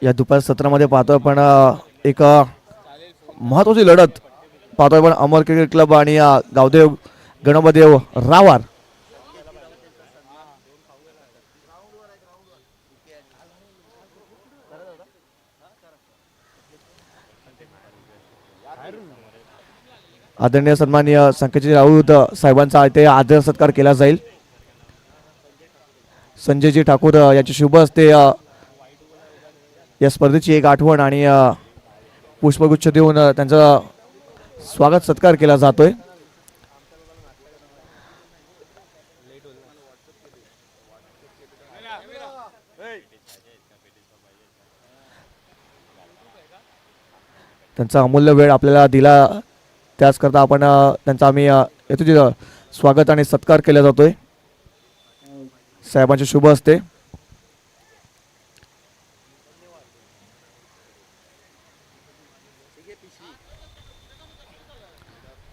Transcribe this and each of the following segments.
या दुपार सत्रामध्ये पाहतोय आपण एक महत्वाची लढत पाहतोय आपण अमर क्रिकेट क्लब आणि गावदेव गणपदेव रावार. आदरणीय सन्माननीय संकेतजी राऊत साहेबांचा इथे आदर सत्कार केला जाईल. संजयजी ठाकूर यांच्या शुभ हस्ते या स्पर्धेची एक आठवण आणि पुष्पगुच्छ देऊन त्यांचा स्वागत सत्कार केला जातोय. त्यांचा अमूल्य वेळ आपल्याला दिला त्याचकरता आपण त्यांचा आम्ही येतो स्वागत आणि सत्कार केला जातोय साहेबांच्या शुभ हस्ते.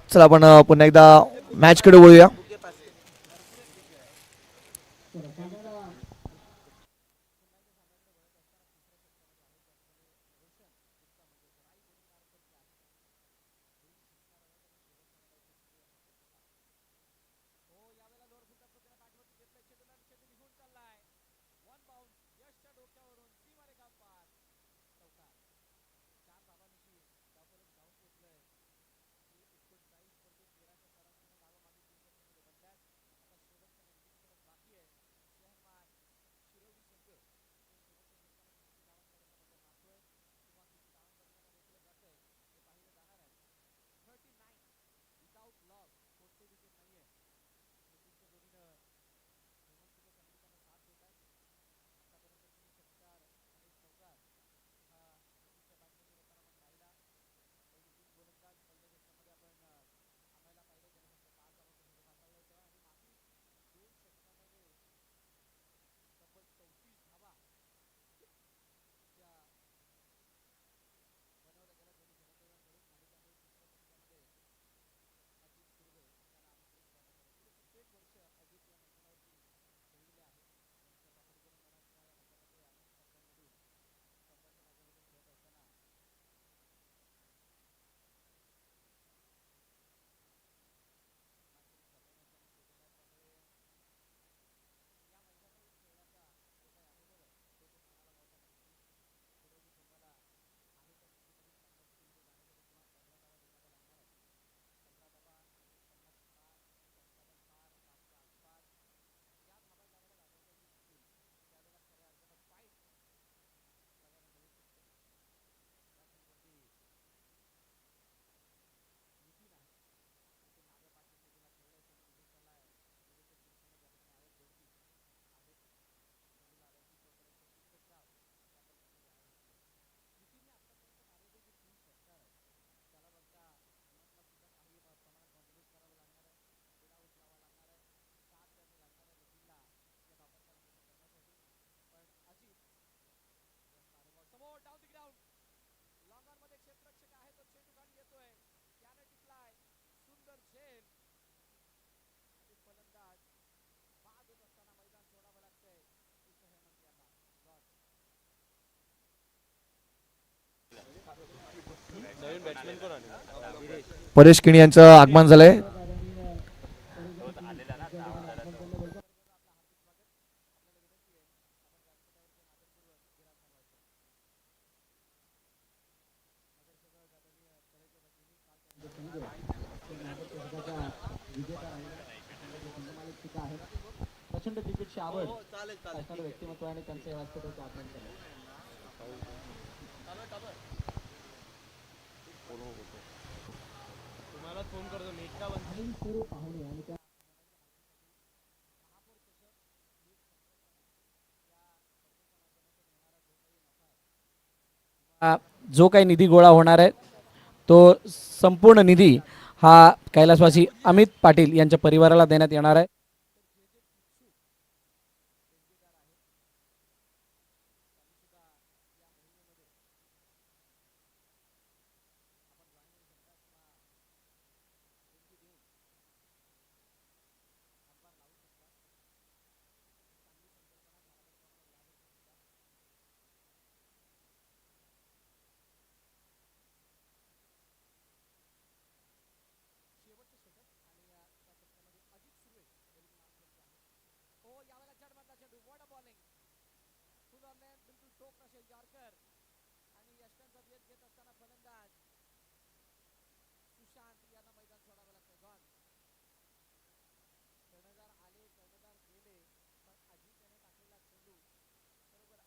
चला आपण पुन्हा एकदा मॅच कडे वळूया. परेश किणी यांचं आगमन झालंय. प्रचंड क्रिकेटची आवड असणारे व्यक्तिमत्व आणि त्यांचे व्यासपीठाचे आगमन झाले. तुम्हाला फोन करतो मी का सर्व पाहुणे आणि त्या जो काही निधी गोळा होणार आहे तो संपूर्ण निधी हा कैलासवासी अमित पाटील यांच्या परिवाराला देण्यात येणार आहे. टोकरक्षक यॉर्कर आणि यष्टांचा वेध घेत असताना फलंदाज सुशांत यांना मैदान सोडावं लागतं. गॉन कर्णधार आले, कर्णधार गेले, पण अजित याने टाकलेला चेंडू बरोबर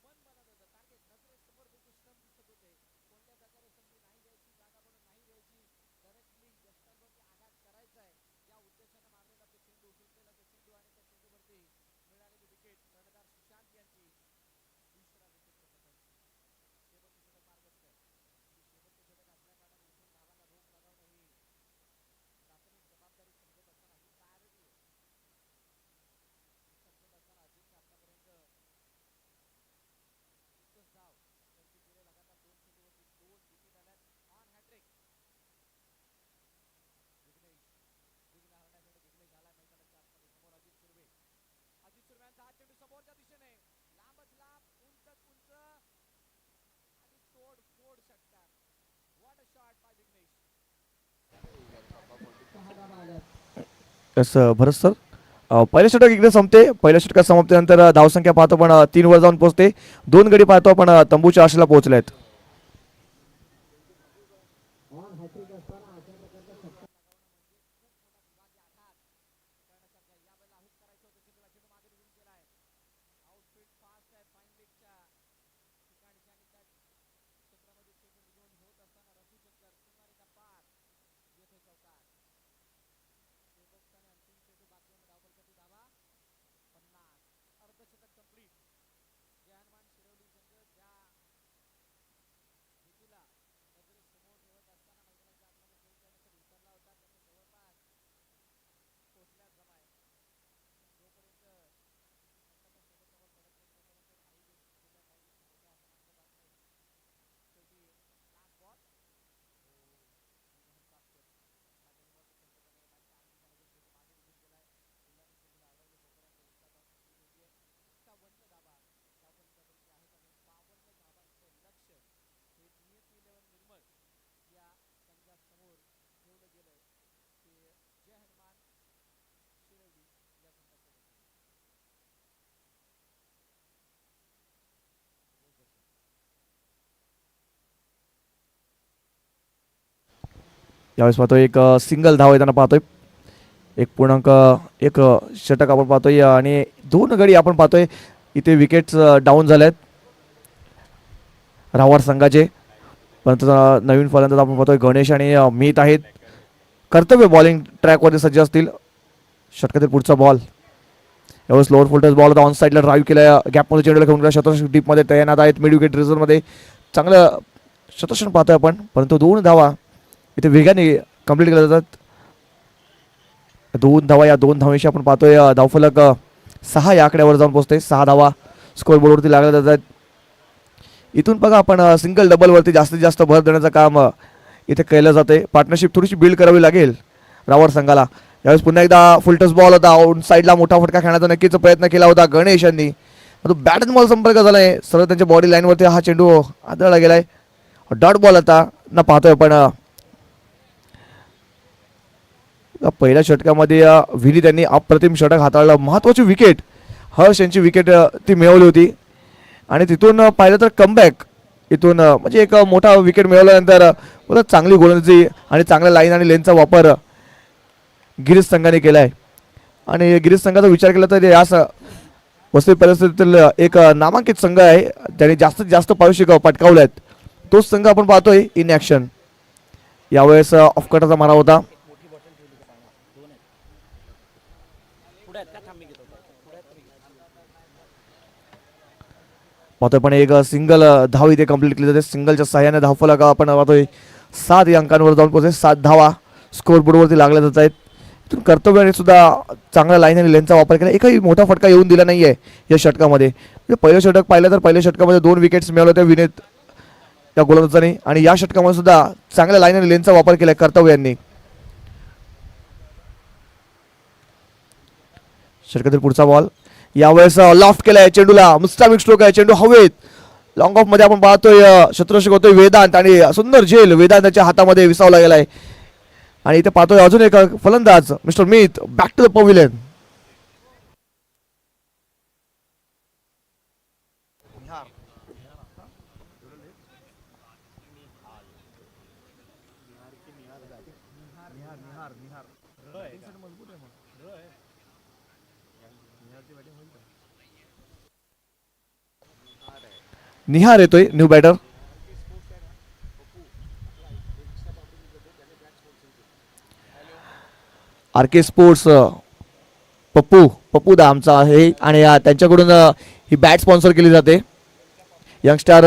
मन बनत होतं. टार्गेट नजरेसमोर देखील स्टंप दिसत होते. कोणत्या प्रकारे संधी नाही द्यायची, जागा म्हणून नाही द्यायची, डायरेक्टली यष्टांवरती आघात करायचा आहे या उद्देशाने मारलेला तो चेंडू, फेकलेला तो चेंडू आणि त्या चेंडूवरती मिळालेली विकेट कर्णधार सुशांत यांची दुसरा विकेटचं पतन. शेवटचं षटक मार्गस्थ आहे. शेवटचं षटक असल्या कारणाने इथून धावांना रोख लगावणं ही प्राथमिक जबाबदारी समजत असताना ही प्रायोरिटी आहे समजत असताना अजितने आतापर्यंत एकच धाव त्यांची केले. लगातार 2 चेंडूवरती 2 विकेट आल्यात. ऑन हॅट्रिक विघ्नेश, विघ्न हरण्यासाठी विघ्नेश आलाय मैदानाच्या आतमध्ये. समोर अजित सुर्वे, अजित सुर्व्यांचा हा चेंडू समोरच्या दिशेने लांबच लांब, उंचच उंच आणि तोड फोड षटकार. What a shot by Vighnesh. Yes Bharat sir, पहिलं षटक इकडे संपते. पहिल्या षटकात समाप्तीनंतर धावसंख्या पाहतो पण 3 वर जाऊन पोहोचते. 2 गडी पाहतो आपण तंबूच्या आशेला पोहोचले आहेत. आउटफिट फास्ट आहे फाईन लीगच्या ठिकाणचे आणि त्या क्षेत्रामध्ये चेंडू निघून होत असताना रफूचंकर सीमारेखा पार येथे चौकार. शेवटचा आणि अंतिम चेंडू बाकी आहे. धावफलकाची धावा 50. अर्धशतक कंप्लीट. जय हनुमान शिरवली संघ ज्या हेतूला नजरेसमोर ठेवत असताना मैदानाच्या आतमध्ये खेळ खेळण्यासाठी उतरला होता त्याचा जवळपास पोचल्याच जमाय. जोपर्यंत षटकाच्या शेवटचा बॉल पडत नाही तोपर्यंत काही गोष्टी छोट्या, काही गोष्टी मोठ्या असं मानलं जात नाही. शेवटी लास्ट बॉल मोहन कापकर माझ्या बॉलच्या संपर्काने मॅचच्या अंतिम दिशेने मागे निघून गेलाय. मुलांनी चेंडूला अडवले तोपर्यंत उलटा धाव कंप्लीट होतीये. 51 धावा धावफलकावरती आहेत आणि 52 धावांचं लक्ष्य हे नियती 11 निर्मळ या संघासमोर ठेवलं गेलंय. ते जय हनुमान शिरवली या संघाच्या वतीने. यावेळेस पाहतोय एक सिंगल धाव येताना पाहतोय. 1.1 षटक आपण पाहतोय आणि 2 गडी आपण पाहतोय. इथे विकेट्स डाऊन झाले आहेत रावण संघाचे. परंतु नवीन फलंदाज आपण पाहतोय गणेश आणि मीत आहेत. कर्तव्य बॉलिंग ट्रॅकवरती सज्ज असतील. षटकातील पुढचा बॉल यावेळेस लोअर फुलटस बॉल होता. ऑन साईडला ड्राईव्ह केला, गॅपमध्ये चेंडूला घेऊन गेला. शतरंज डीपमध्ये तैनात आहेत. मिड विकेट रिझर्वमध्ये चांगलं शतरंज पाहतोय आपण. परंतु 2 धावा इथे वेगाने कंप्लीट केल्या जातात. 2 धावा, या 2 धावांशी आपण पाहतोय धावफलक 6 या आकड्यावर जाऊन पोहोचते. 6 धावा स्कोअर बोर्डवरती लागल्या जातात. इथून बघा आपण सिंगल डबलवरती जास्तीत जास्त भर देण्याचं काम इथे केलं जाते. पार्टनरशिप थोडीशी बिल्ड करावी लागेल रावण संघाला. यावेळेस पुन्हा एकदा फुलटस बॉल होता. आउट साईडला मोठा फटका खेळण्याचा नक्कीच प्रयत्न केला होता गणेश यांनी. तो बॅट बॉल संपर्क झालाय. सरळ त्यांच्या बॉडी लाईनवरती हा चेंडू आदळला गेलाय. डॉट बॉल आता ना पाहतोय आपण. पहिल्या षटकामध्ये विनी त्यांनी अप्रतिम षटक हाताळलं. महत्त्वाची विकेट हर्ष यांची विकेट ती मिळवली होती आणि तिथून पाहिलं तर कमबॅक इथून म्हणजे एक मोठा विकेट मिळवल्यानंतर परत चांगली गोलंदाजी आणि चांगल्या लाईन आणि लेनचा वापर गिरीश संघाने केला आहे. आणि गिरीश संघाचा विचार केला तर या वस्तू परिस्थितीतील एक नामांकित संघ आहे. त्यांनी जास्तीत जास्त पारितोषिक पटकावले आहेत. तोच संघ आपण पाहतोय इन ॲक्शन. यावेळेस ऑफकटाचा मारा होता. पाहतोय पण एक सिंगल धाव इथे कंप्लीट केली जाते. सिंगलच्या सहाय्याने धावफलक आपण पाहतोय 7 या अंकांवर जाऊन पोहोचते. 7 धावा स्कोअर बोर्डवरती लागल्या जात आहेत. इथून कर्तव्याने सुद्धा चांगला लाईन आणि लेनचा वापर केला. एकही मोठा फटका येऊन दिला नाहीये या षटकामध्ये. पहिलं षटक पाहिलं तर पहिल्या षटकामध्ये 2 विकेट्स मिळवल्या होत्या विनीत या गोलंदाजाने आणि या षटकामध्ये सुद्धा चांगल्या लाईन आणि लेनचा वापर केलाय कर्तव्यांनी. षटकातील पुढचा बॉल यावेळेस लॉफ्ट केलाय चेंडूला. मुस्तामिक स्ट्रोक आहे. चेंडू हवेत लॉंग ऑफ मध्ये आपण पाहतोय शतरंज होतोय वेदांत आणि सुंदर झेल वेदांताच्या हातामध्ये विसावला गेलाय. आणि इथे पाहतोय अजून एक फलंदाज mister Meet back to the pavilion. Nihar येतोय new batter. R K sports Pappu Pappu दा आमचा आहे आणि त्यांच्याकडून ही बॅट स्पॉन्सर केली जाते. यंगस्टार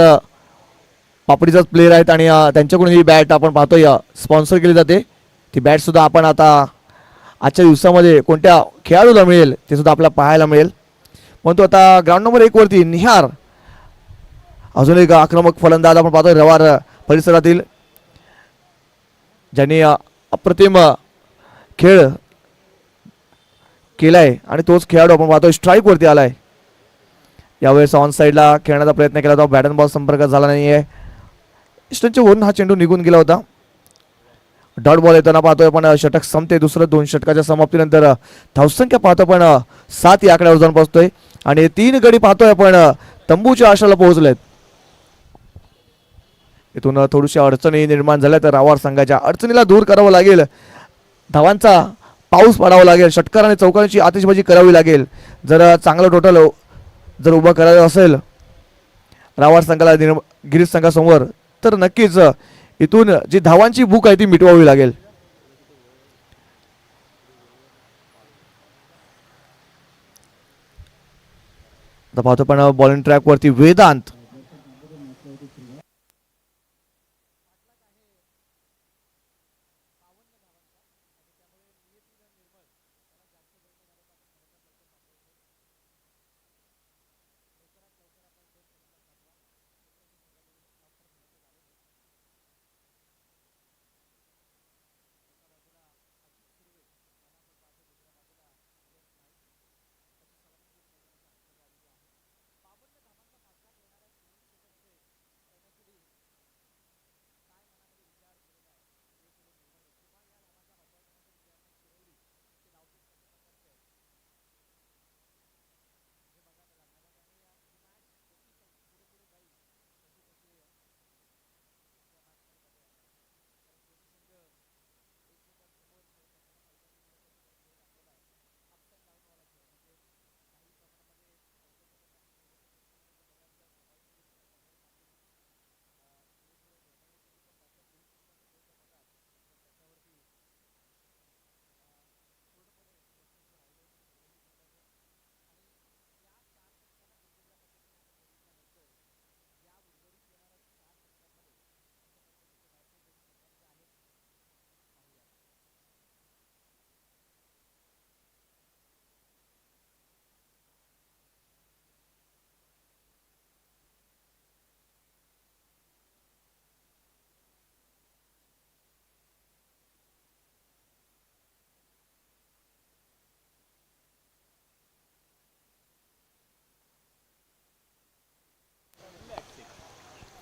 पापडीचाच प्लेयर आहेत आणि त्यांच्याकडून ही बॅट आपण पाहतोय स्पॉन्सर केली जाते. ती बॅट सुद्धा आपण आता आजच्या दिवसामध्ये कोणत्या खेळाडूला मिळेल ते सुद्धा आपल्याला पाहायला मिळेल. परंतु आता ग्राउंड नंबर 1 वरती निहार अजून एक आक्रमक फलंदाज आपण पाहतोय रवार परिसरातील, ज्यांनी अप्रतिम खेळ केलाय आणि तोच खेळाडू आपण पाहतोय स्ट्राईक वरती आलाय. यावेळेस ऑन साईडला खेळण्याचा प्रयत्न केला होता, बॅट अँड बॉल संपर्क झाला नाहीये. स्टंपच्या वरून हा चेंडू निघून गेला होता. डॉट बॉल येताना पाहतोय पण षटक संपते. दुसरं 2 षटकाच्या समाप्तीनंतर धावसंख्या पाहतो पण 7 या आकड्यावर जाऊन पोहोचतोय आणि 3 गडी पाहतोय आपण तंबूच्या आशाला पोहोचलेत. इथून थोडीशी अडचणी निर्माण झाल्या तर रावार संघाच्या अडचणीला दूर करावं लागेल. धावांचा पाऊस पडावा लागेल, षटकार आणि चौकांची आतिषबाजी करावी लागेल. जर चांगलं टोटल जर उभं करायचं असेल रावार संघाला गिरीश संघासमोर तर नक्कीच इथून जी धावांची भूक आहे ती मिटवावी लागेल. आता पाहतो पण बॉलिंग ट्रॅक वरती वेदांत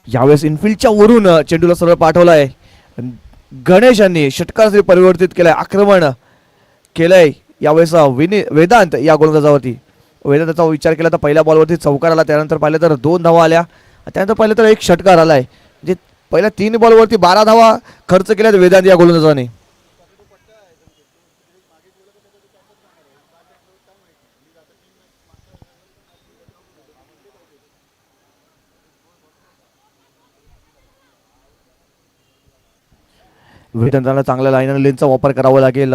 यावेळेस इनफिल्डच्या वरून चेंडूला सरळ पाठवलाय. गणेश यांनी षटकासाठी परिवर्तित केलंय, आक्रमण केलंय यावेळेस वेदांत या गोलंदाजावरती. वेदांताचा विचार केला तर पहिल्या बॉलवरती चौकार आला, त्यानंतर पाहिलं तर 2 धावा आल्या, त्यानंतर पाहिलं तर 1 षटकार आलाय. म्हणजे पहिल्या 3 बॉलवरती 12 धावा खर्च केल्यात वेदांत या गोलंदाजाने. वेदांताला चांगल्या लाईन आणि लेनचा वापर करावा लागेल.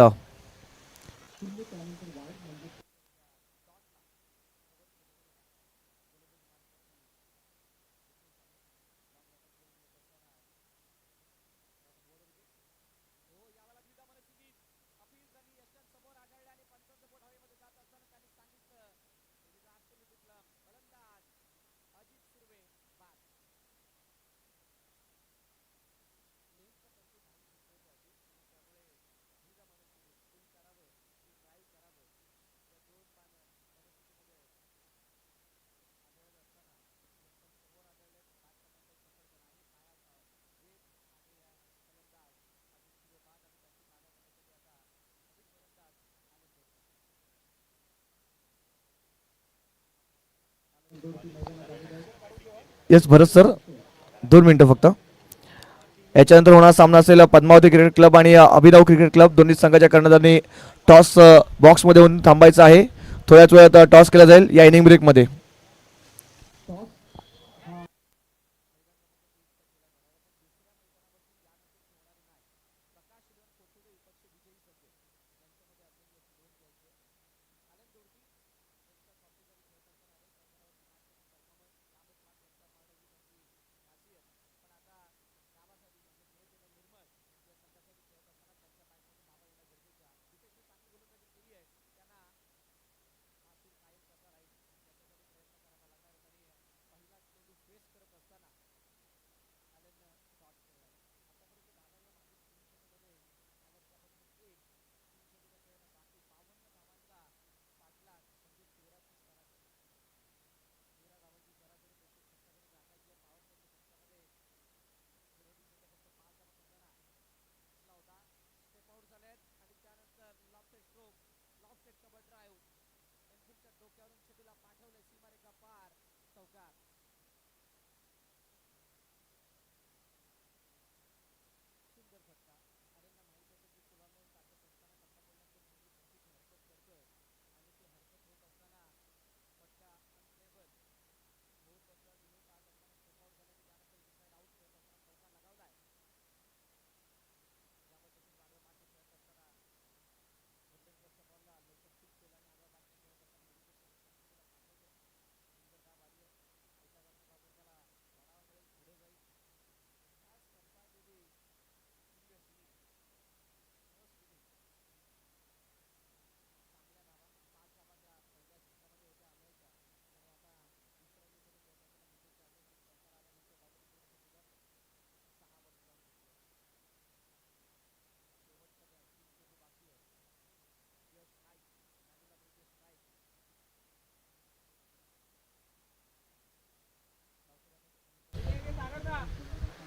येस भरत सर 2 मिनिटं फक्त. याच्यानंतर होणार सामना असेल पद्मावती क्रिकेट क्लब आणि अभिनव क्रिकेट क्लब. दोन्ही संघाच्या कर्णधारांनी टॉस बॉक्समध्ये होऊन थांबायचं आहे. थोड्याच वेळात टॉस केला जाईल या इनिंग ब्रेकमध्ये.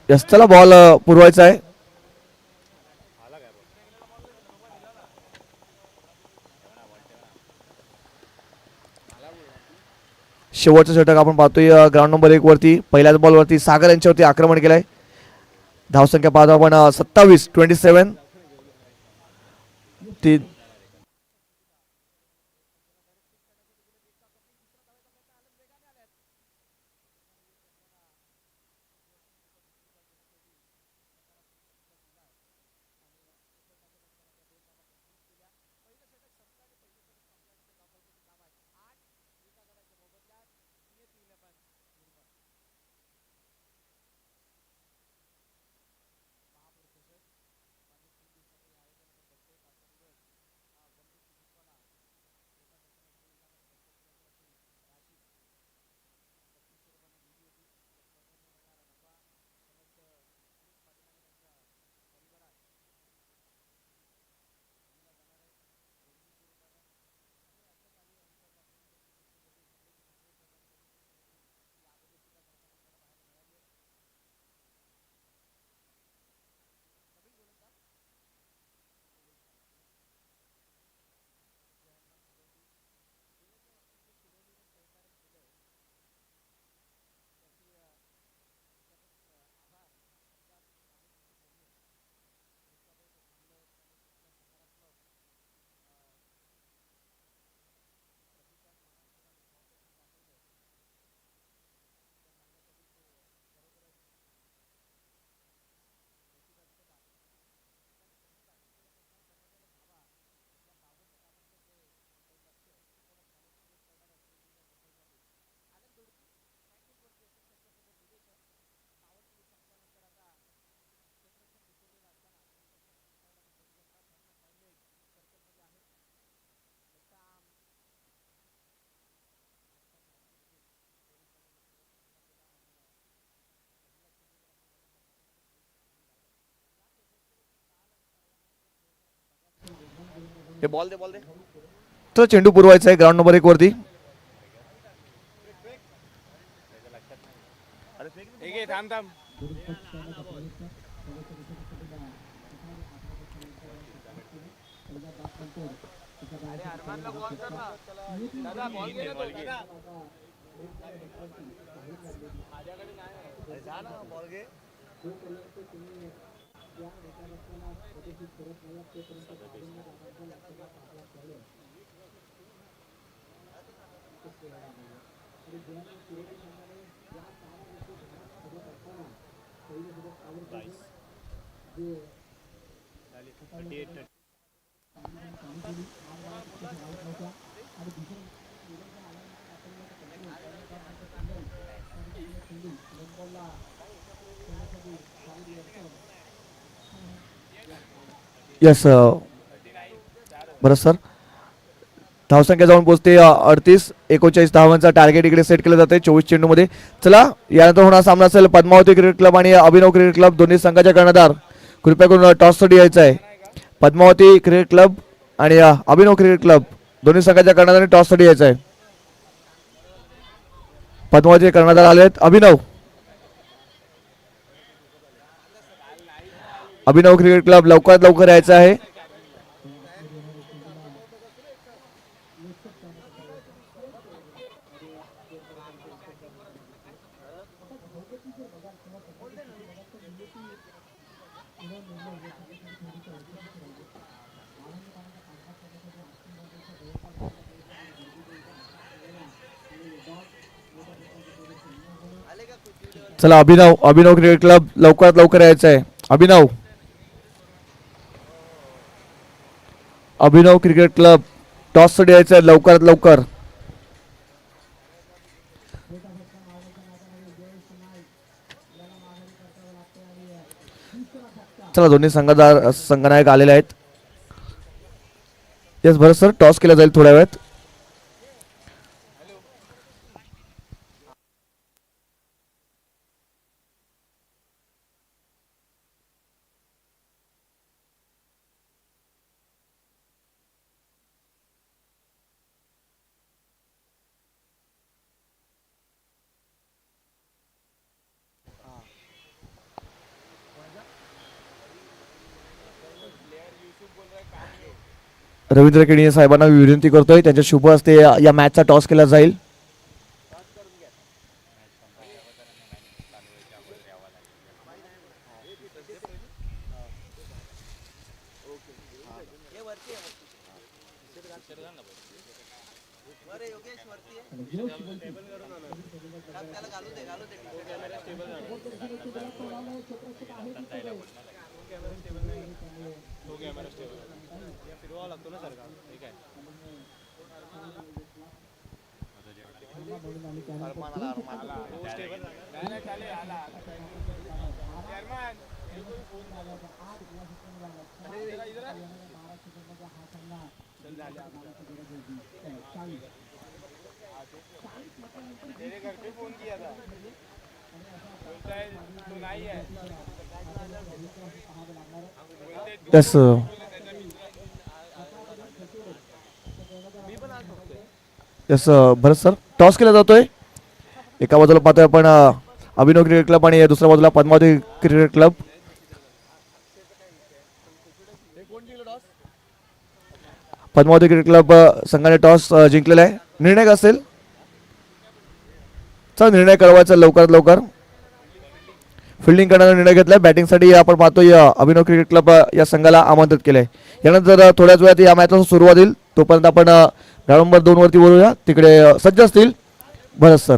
यस चला बॉल पुरवायचा आहे. शेवटचं षटक आपण पाहतोय ग्राउंड नंबर 1 वरती. पहिल्याच बॉलवरती सागर यांच्यावरती आक्रमण केलंय. धावसंख्या पाहतो आपण 27-27. ती बॉल दे. तर चेंडू पुरवायचा आहे ग्राउंड नंबर 1 वरती. जो पर्यंत तुम्ही या एकादशाला प्रदर्शित करत नाही तोपर्यंत काढून दादांचा लक्षात आपला खेळ आणि ज्याने शिरोली संघाने या 4 गोष्टी ध्यानात ठेवत असताना पहिले सुद्धा आवडते जे यस बरं सर, धावसंख्या जाऊन पोहोचते 38-39 धावांचा टार्गेट इकडे सेट केलं जाते 24 चेंडूमध्ये. चला यानंतर होणार सामना असेल पद्मावती क्रिकेट क्लब आणि अभिनव क्रिकेट क्लब, दोन्ही संघाच्या कर्णधार कृपया करून टॉससाठी यायचं आहे. पद्मावती क्रिकेट क्लब आणि अभिनव क्रिकेट क्लब दोन्ही संघाच्या कर्णधारांनी टॉससाठी यायचं आहे. पद्मावती कर्णधार आले आहेत अभिनव. अभिनव क्रिकेट क्लब लवकरात लवकर यायचं आहे. चला अभिनव, अभिनव क्रिकेट क्लब लवकरात लवकर यायचं आहे. अभिनव, अभिनव क्रिकेट क्लब टॉससाठी यायचं आहे लवकरात लवकर. चला दोन्ही संघनायक आलेले आहेत. येस भरत सर, टॉस केला जाईल थोड्या वेळात. रवींद्र केडिये साहेबांना विनंती करतोय त्यांच्या शुभ हस्ते या मॅचचा टॉस केला जाईल. Yes yes Bharat sir, toss केला जातोय. एका बाजूला पाहतोय आपण अभिनव क्रिकेट क्लब आणि दुसऱ्या बाजूला Padmavati cricket club. Padmavati cricket club संघाने टॉस जिंकलेला आहे. निर्णय काय असेल? चला निर्णय कळवायचा लवकरात लवकर. फिल्डिंग करण्याचा निर्णय घेतलाय. बॅटिंगसाठी आपण पाहतोय अभिनव क्रिकेट क्लब या संघाला आमंत्रित केलंय. यानंतर थोड्याच वेळात या मॅचला सुरुवात होईल. तोपर्यंत आपण ग्राउंड नंबर 2 वरती बोलूया. तिकडे सज्ज असतील Bharat sir.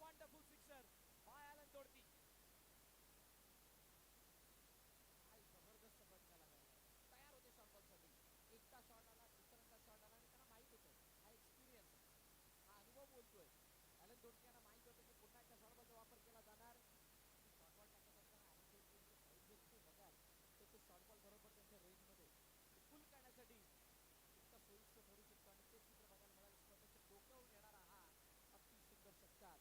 Wonderful sixer by Allan Dodti. काय जबरदस्त फटका लगावला. तयार होते शॉर्ट बॉलसाठी. एकदा शॉट आला, दुसऱ्यांदा शॉट आला आणि त्यांना माहित होतं हा एक्सपिरियन्स आहे, हा अनुभव बोलतोय. ॲलन दोडती यांना माहित होतं की पुन्हा एकदा शॉर्ट बॉलचा वापर केला जाणार. आणि शॉर्ट बॉल टाकत असताना ॲलन दोडती यांचे साईड जर तुम्ही बघाल तर तो शॉर्ट बॉल बरोबर त्यांच्या रेंजमध्ये फुल करण्यासाठी इतका सोयीस्कर ठरू शकतो. आणि ते चित्र बघायला मिळालं. स्वतःच्या डोक्यावरून येणारा हा अति सुंदर षटकार.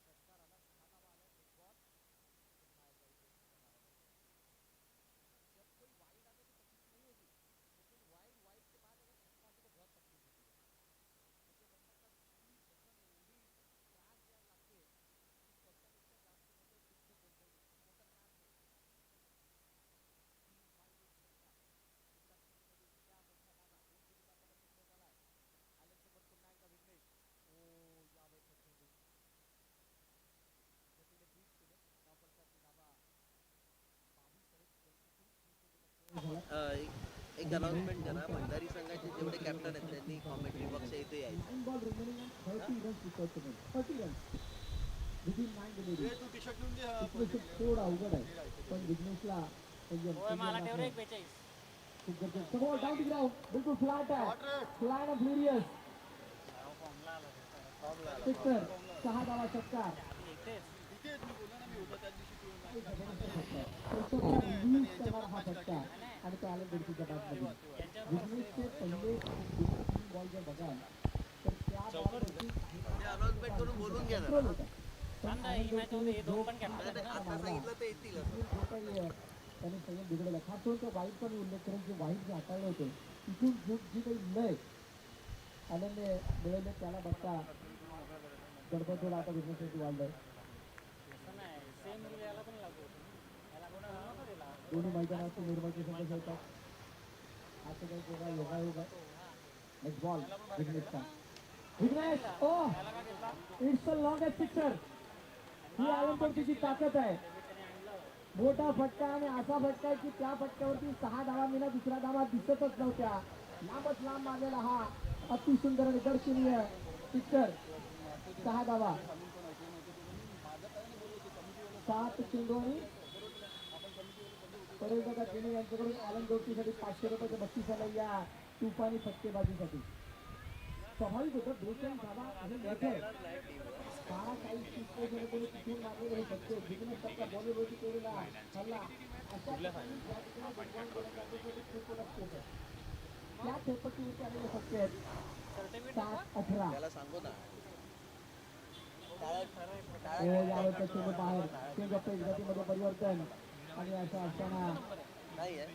षटकार आला, 6 धावा आल्या, एक बॉल बाहेर जायचं 6 धावांमध्ये. जब कोई वाइड आते तो तकलीफ नहीं होती, लेकिन वाइड के बाद अगर छक्का आते तो बहुत तकलीफ होती है. म्हणजे म्हणतात ना, ती जखम एवढी त्रास द्यायला लागते की त्याच्यापेक्षा जास्त मोठं दुःख कोणतंही नाही, मोठा त्रास नाही. 3 वाईड एक छक्का. दुसऱ्या चेंडूमध्ये इतक्या मोठा धावा, 2 चेंडूचा आतापर्यंत खेळ झालाय. ॲलन समोर पुन्हा एकदा विघ्नेश. ओ, यावेळेचा चेंडू गतीने बीट केलं. धावफलकाची धावा 22 आहेत. जलकुठून 3 चेंडूचा खेळ झाला. एक अनाउन्समेंट करा. भंडारी संघाचे जेवढे कॅप्टन आहेत त्यांनी कॉमेंट्री बॉक्स इथे यायचं. थोडा अवघड आहे, पण विघ्नेशला मला ठेव रे 42. बिलकुल फ्लॅट आहे, फ्लॅट ऑफ फ्युरियस सिक्सर. 6 धावा षटकार. 20 करणारा हा फटका आणि तो ॲलन दोडतीच्या बॅटमध्ये. विघ्नेशचे पहिले 3 बॉल जर बघाल तर त्या बॉलवरती अनाउन्समेंट करून बोलून घ्या ना. कंट्रोल होता. पण ॲलन दोडतीने आता सांगितलं तर येतील असं. जो काही त्याने संयम बिघडवला. खास करून तो वाईट पण उल्लेख करेल की वाईट जे हाताळलं होतं तिथून जी काही लय ॲलनने मिळवले त्याला बघता गडबड थोडा आता बिझनेससाठी वाढलंय. दोन्ही मैदानात निर्माचे संघर्ष होतात. असं काही योगा योगायोग आहे. नेक्स्ट बॉल विघ्नेशचा. Vighnesh, oh it's a longest sixer. ही ॲलन दोडतीची ताकद आहे. मोठा फटका आणि असा फटका की त्या फटक्यावरती 6 धावा मिळाला, दुसऱ्या धावा दिसतच नव्हत्या. लांबच लांब मारलेला हा अतिसुंदर आणि दर्शनीय सिक्सर. 6 धावा, 7 चेंडू आणि परेशदादा केणे यांच्याकडून ॲलन दोडतीसाठी 500 रुपयाचं बक्षीस आलं या तुफानी फटकेबाजीसाठी. स्वाभाविक होतं, 42 धावा आणि मोठं 12-40 सिक्सरकडे तिथून मारलेले हे फटके. बिझनेस टप्पा बॉलिवूडवरती केलेला हल्ला अशा ठिकाणी ज्या ठिकाणी बॉल गोलंदाजासाठी खूप मोठा स्कोप आहे त्या खेळपट्टीवरती आलेले फटके आहेत. 7-18. त्याला सांगू ना. यावेळेचा चेंडू बाहेर. चेंज ऑफ पेस गतीमध्ये परिवर्तन आणि असं असताना नाही आहे.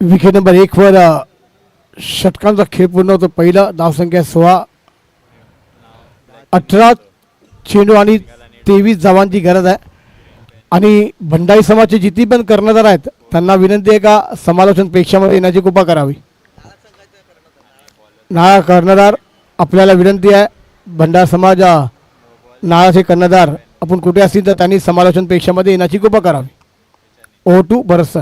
विकेट नंबर 1 वर षटकांचा खेळ पूर्ण होतो. पहिला धावसंख्या 16, 18 चेंडू आणि 23 धावांची गरज आहे. आणि भंडारी समाजचे जिथे पण कर्णधार आहेत त्यांना विनंती आहे का समालोचन प्रेक्षामध्ये येण्याची कृपा करावी. नाळा कर्णधार आपल्याला विनंती आहे. भंडार समाज नाळाचे कर्णधार आपण कुठे असतील तर त्यांनी समालोचन प्रेक्षामध्ये येण्याची कृपा करावी. ओ टू भरत सर.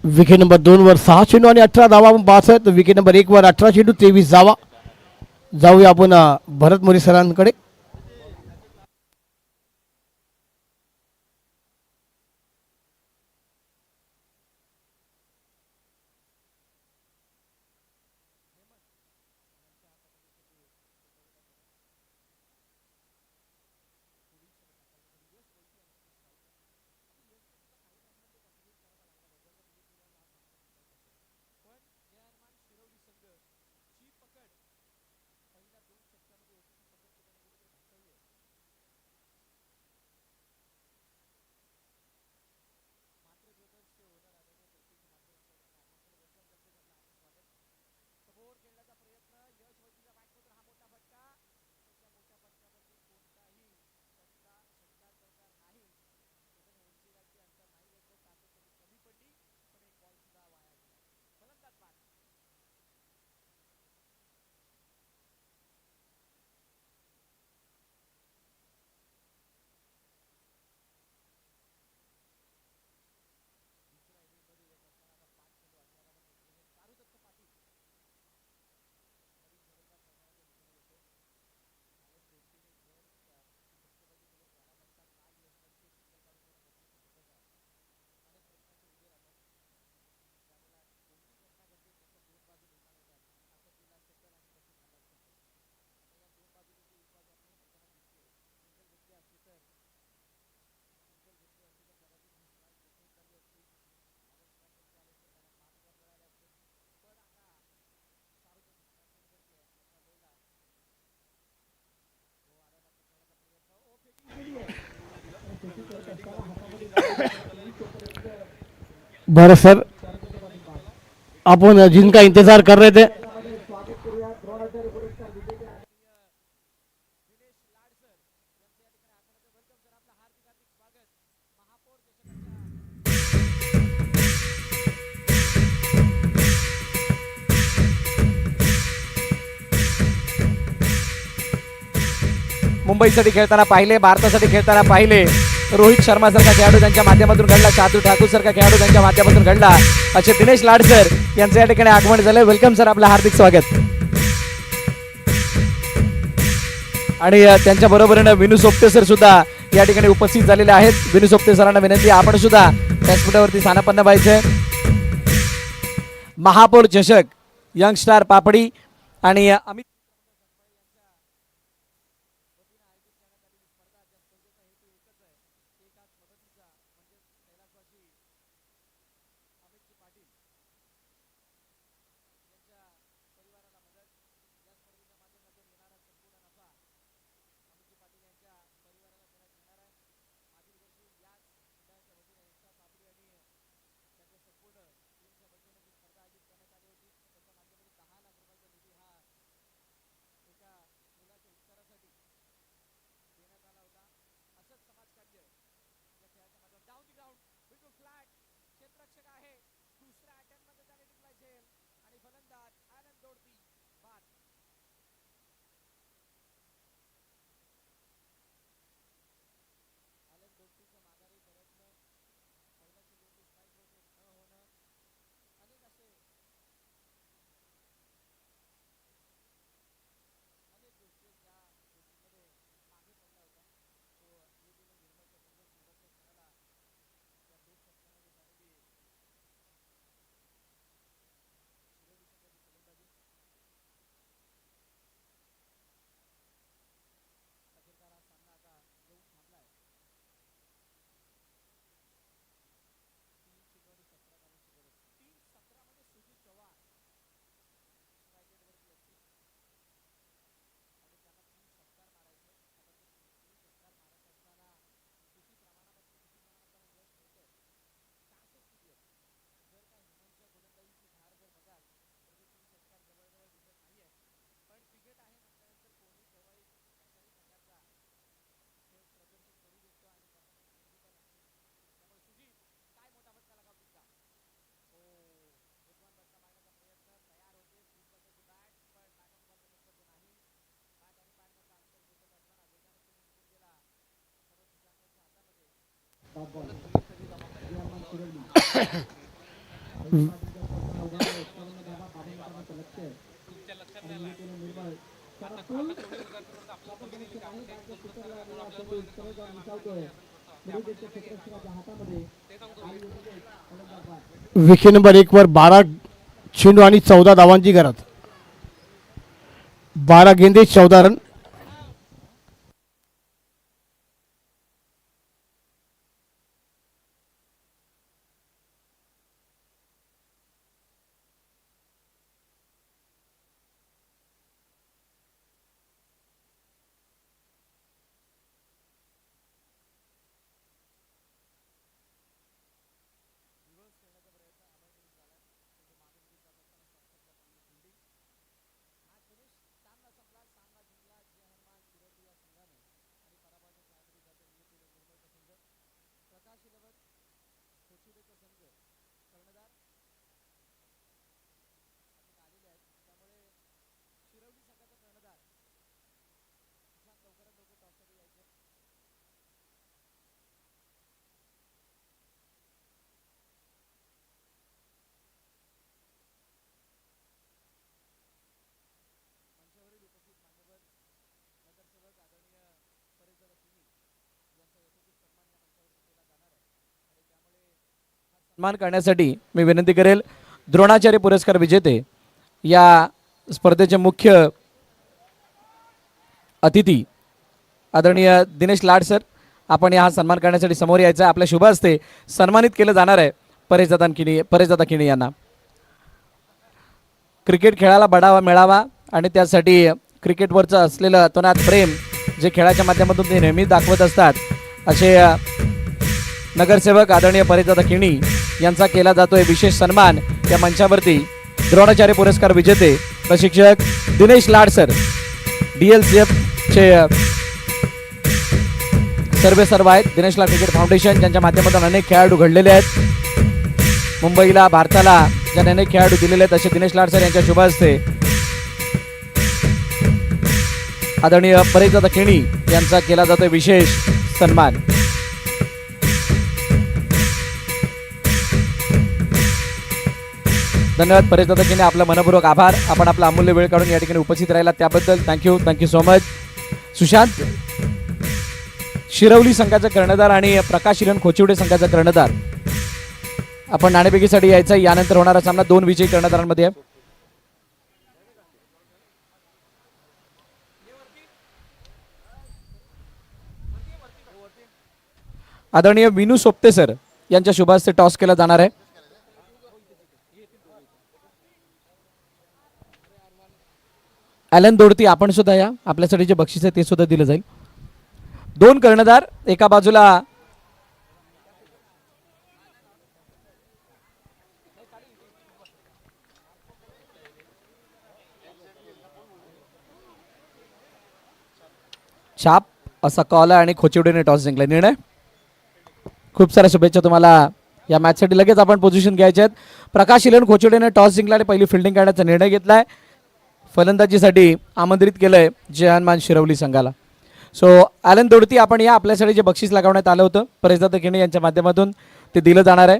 विकेट नंबर 2 वर 6 चेंडू आणि 18 धावा आपण पाहत आहे. तर विकेट नंबर 1 वर 18 चेंडू 23 धावा. जाऊया आपण भरत मोरे सरांकडे. पण जयमान शिरवली संघ ची पकड पहिल्या 2 षटकामध्ये होती ती पकड कुठे ना कुठे भरत सर, अपन जिनका इंतजार कर रहे थे, मुंबईसाठी खेळताना पाहिले, भारतासाठी खेळताना पाहिले. रोहित शर्मा सारखा खेळाडू त्यांच्या माध्यमातून घडला, शार्दूल ठाकूर सारखा खेळाडू त्यांच्या माध्यमातून घडला. असे दिनेश लाडसर यांचं या ठिकाणी आगमन झालं. वेलकम सर, आपलं हार्दिक स्वागत. आणि त्यांच्या बरोबरीनं विनू सोपटे सर सुद्धा या ठिकाणी उपस्थित झालेले आहेत. विनू सोपटे सरांना विनंती, आपण सुद्धा व्यासपीठावरती स्थानापन्न व्हायचंय. महापौर चषक, यंग स्टार पापडी आणि अमित क्षेत्ररक्षक आहे. दुसऱ्या अटेम्प्ट मध्ये त्याने टिकलाय झेल आणि फलंदाज आनंद दोडती बाद. आनंद दोडतीचं माघारी प्रयत्न, पहिल्या चेंडूवरती स्ट्राईक रोटेट न होणं, अनेक असे अनेक गोष्टी ज्या गोष्टींमध्ये मागे पडला होता. तो युतीने निर्मळचा संघ शेवटच्या क्षणाला त्या 2 षटकांमध्ये झालेली शिरोली संघाची फलंदाजी अखेरकार हा सामना आता येऊन थांबलाय. 3 चेंडू आणि 17 धावांची गरज. 3-17 मध्ये सुजित चव्हाण स्ट्राईक रेटवरती असतील आणि त्यांना 3 षटकार मारायचे. आता ते 3 षटकार मारत असताना किती प्रमाणात त्यांना यश मिळतंय, चान्सेस किती आहेत. जर का हेमंतच्या गोलंदाजीची धार जर बघाल तर ते 3 षटकार जवळजवळ दिसत नाहीये. पण क्रिकेट आहे म्हटल्यानंतर कोणी केव्हाही कशाही प्रकारचा खेळ प्रदर्शित करू शकतो आणि करण्याची संधी पण असते. त्यामुळे सुजित, काय मोठा फटका लगावतील का? हो, वेगवान फटका मारण्याचा प्रयत्न तयार होते. स्लिप बसायची बॅट, पण बॅट ऑन बॉलचा संपर्क नाही. बॅट आणि बॅट मधला अंतर शोधत असताना वेगाने चेंडू निघून गेला सर्व सुजातांच्या हातामध्ये. विकेट नंबर 1 वर 12 चेंडू आणि 14 धावांची गरज. 12 गेंदे 14 रन. सन्मान करण्यासाठी मी विनंती करेल, द्रोणाचार्य पुरस्कार विजेते या स्पर्धेचे मुख्य अतिथी आदरणीय दिनेश लाड सर, आपण हा सन्मान करण्यासाठी समोर यायचं. आपल्या शुभ हस्ते सन्मानित केलं जाणार आहे परेशदादा किणी यांना. क्रिकेट खेळाला बढावा मिळावा आणि त्यासाठी क्रिकेटवरचं असलेलं अतोनात प्रेम जे खेळाच्या माध्यमातून ते नेहमी दाखवत असतात, असे नगरसेवक आदरणीय परितदा किणी यांचा केला जातोय विशेष सन्मान. या मंचावरती द्रोणाचार्य पुरस्कार विजेते प्रशिक्षक दिनेश लाड सर, DLCF चे सर्व आहेत. दिनेश लाड क्रिकेट फाउंडेशन ज्यांच्या माध्यमातून अनेक खेळाडू घडलेले आहेत. मुंबईला, भारताला ज्यांनी अनेक खेळाडू दिलेले आहेत असे दिनेश लाड सर यांच्या शुभ हस्ते आदरणीय परितदा किणी यांचा केला जातोय विशेष सन्मान. धन्यवाद परितदा किणी, आपला मनपूर्वक आभार. आपण आपला अमूल्य वेळ काढून या ठिकाणी उपस्थित राहिला त्याबद्दल thank you so much. Sushant Shirwali संघाचा कर्णधार आणि प्रकाश हिरण खोचिवडे संघाचा कर्णधार, आपण नाणेफेकीसाठी यायचं. यानंतर होणारा सामना 2 विजयी कर्णधारांमध्ये आहे. आदरणीय विनू सोपते सर यांच्या शुभ हस्ते टॉस केला जाणार आहे. ॲलन दोडती आपण सुद्धा या, आपल्यासाठी जे बक्षीस आहे ते सुद्धा दिलं जाईल. 2 कर्णधार एका बाजूला छाप असा कॉल आहे आणि खोचिवडेने टॉस जिंकला. निर्णय खूप साऱ्या शुभेच्छा तुम्हाला या मॅचसाठी. लगेच आपण पोझिशन घ्यायचे आहेत. प्रकाश हिलन खोचिवडेने टॉस जिंकला आणि पहिली फिल्डिंग करण्याचा निर्णय घेतलाय. फलंदाजीसाठी आमंत्रित केलंय जहानमान शिरवली संघाला. सो ॲलन दोडती आपण या, आपल्यासाठी जे बक्षीस लगावण्यात आलं होतं परितदा किणी यांच्या माध्यमातून ते दिलं जाणार आहे.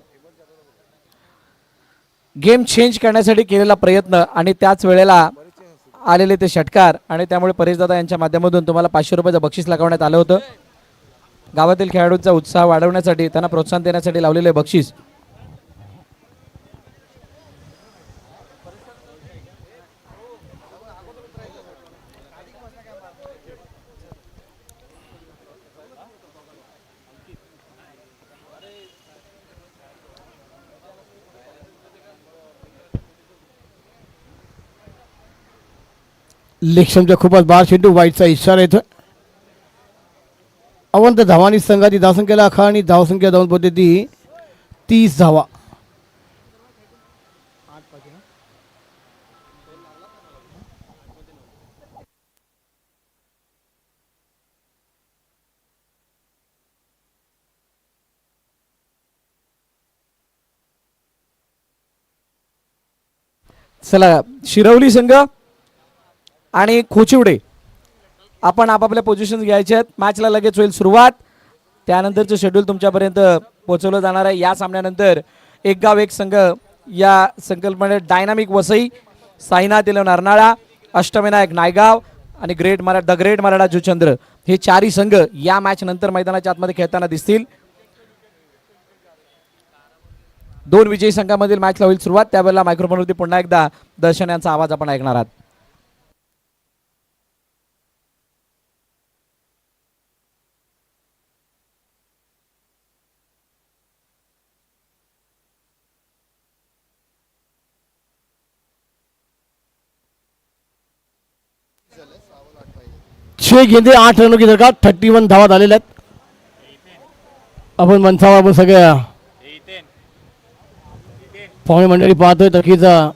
गेम चेंज करण्यासाठी केलेला प्रयत्न आणि त्याच वेळेला आलेले ते षटकार आणि त्यामुळे परितदा यांच्या माध्यमातून तुम्हाला 500 रुपयाचं बक्षीस लगावण्यात आलं होतं. गावातील खेळाडूंचा उत्साह वाढवण्यासाठी, त्यांना प्रोत्साहन देण्यासाठी लावलेले बक्षीस. लेक्शमच्या खूपच बार चेंडू, वाईटचा इशारा येतो. अवंत धावानी संघाची धावसंख्येला आखा आणि धावसंख्या धावून पद्धती 30 धावा. चला शिरवली संघ आणि खोचिवडे आपण आपापल्या पोझिशन घ्यायचे आहेत. मॅचला लगेच होईल सुरुवात. त्यानंतरचं शेड्यूल तुमच्यापर्यंत पोहोचवलं जाणार आहे. या सामन्यानंतर एक गाव एक संघ या संकल्पनेत डायनामिक वसई, साईनाथ इलेव्हन अर्नाळा, अष्टविनायक नायगाव आणि द ग्रेट मराठा जुचंद्र हे 4ही संघ या मॅच नंतर मैदानाच्या आतमध्ये खेळताना दिसतील. 2 विजयी संघामधील मॅचला होईल सुरुवात. त्यावेळेला मायक्रोफोनवरती पुन्हा एकदा दर्शन यांचा आवाज आपण ऐकणार आहात. छे गेंदे 8 रनों की दरकार, 31 धावा झालेल्या आहेत. आपण मंचावर आपण सगळ्या पाहुणे मंडळी पाहतोय. तकीचा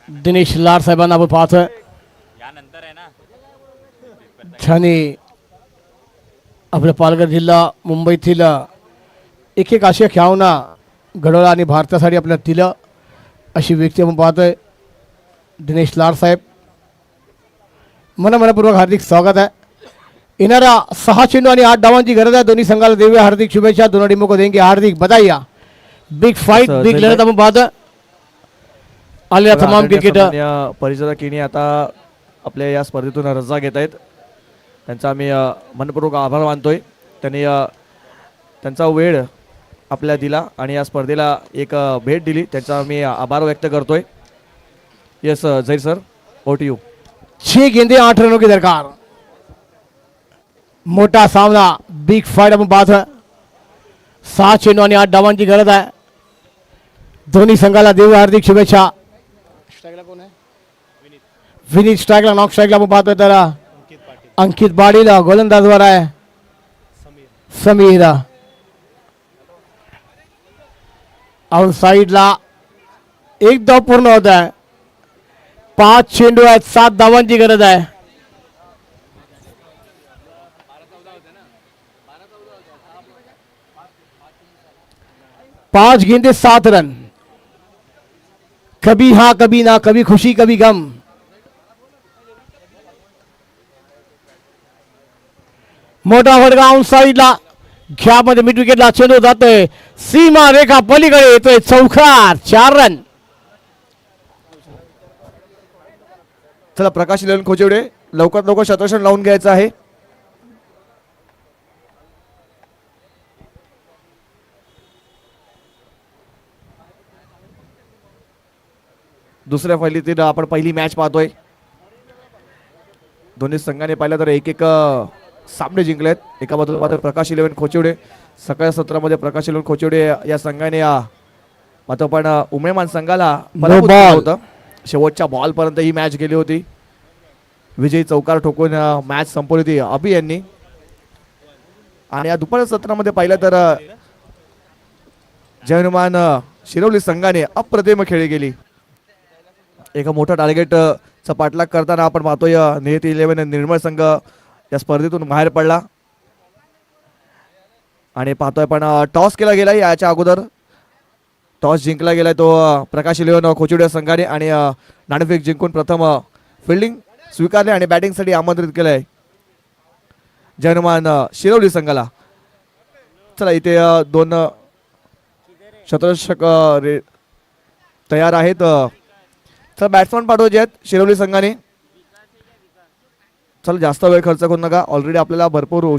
दिनेश लाड साहेबांना आपण पाहतोय. छानी आपल्या पालघर जिल्हा मुंबईतील एक आशिया खेळाडूंना घडवला आणि भारतासाठी आपल्याला दिलं अशी व्यक्ती आपण पाहतोय. दिनेश लाड साहेब मनपूर्वक हार्दिक स्वागत आहे. येणारा 6 चेंडू आणि 8 डावांची गरज आहे. दोन्ही संघाला देऊया हार्दिक शुभेच्छा. दोनों टीमों को देंगे हार्दिक बधाई. बिग फाइट, बिग लढत आपण पाहतोय. आलेल्या तमाम क्रिकेटर परितदा किणी आता आपल्या या स्पर्धेतून रजा घेत आहेत. त्यांचा आम्ही मनपूर्वक आभार मानतोय. त्यांनी त्यांचा वेळ आपल्याला दिला आणि या स्पर्धेला एक भेट दिली. त्यांचा मी आभार व्यक्त करतोय. यस जैर सर, ओवर टू यू. 6 गेंदे 8 रनों की दरकार. मोठा सामना, बिग फाइट आपण पाहतोय. 6 चेंडू आणि 8 डावांची गरज आहे. दोन्ही संघाला देऊ हार्दिक शुभेच्छा. फिनिश स्ट्राईकला नॉक स्ट्राईकला आपण पाहतोय तर अंकित पाटील गोलंदाजवर आहे. समीर आउट साईडला एक धाव पूर्ण होत आहे. 5 चेंडू आहेत, 7 धावांची गरज आहे. 5 गेंदे 7 रन. कभी हाँ कभी ना, कभी खुशी कभी गम. मोठा फटका आउट साईडला घ्यामध्ये मिड विकेटला चेंडू जातोय. सीमा रेखा पलीकडे येतोय चौकार. 4 रन. चला प्रकाश इलेव्हन खोचिवडे लवकरात लवकर शतरक्षण लावून घ्यायचं आहे. दुसऱ्या फैलीतील आपण पहिली मॅच पाहतोय. दोन्ही संघाने पाहिलं तर एक एक सामने जिंकलेत. एका बाजूला मात्र प्रकाश इलेव्हन खोचिवडे सकाळच्या सत्रामध्ये प्रकाश इलेव्हन खोचिवडे या संघाने मात्र पण उमेमान संघाला पराभूत केलं होतं. शेवटच्या बॉल पर्यंत ही मॅच गेली होती. विजयी चौकार ठोकून मॅच संपवली होती अभि यांनी. आणि या दुपारच्या सत्रामध्ये पाहिलं तर जयनुमान शिरवली संघाने अप्रतिम खेळी गेली. एका मोठा टार्गेटचा पाठलाग करताना आपण पाहतोय नियती इलेव्हन निर्मळ संघ या स्पर्धेतून बाहेर पडला. आणि पाहतोय पण टॉस केला गेला याच्या अगोदर. टॉस जिंकला गेलाय तो प्रकाश इलेव्हन खोचिवडे संघाने आणि नाणेफेक जिंकून प्रथम फिल्डिंग स्वीकारले आणि बॅटिंगसाठी आमंत्रित केलंय जयनुमान शिरवली संघाला. चला इथे 2 शतरक्षक तयार आहेत. चला बॅट्समॅन पाठवायचे आहेत शिरवली संघाने. चला जास्त वेळ खर्च करू नका. ऑलरेडी आपल्याला भरपूर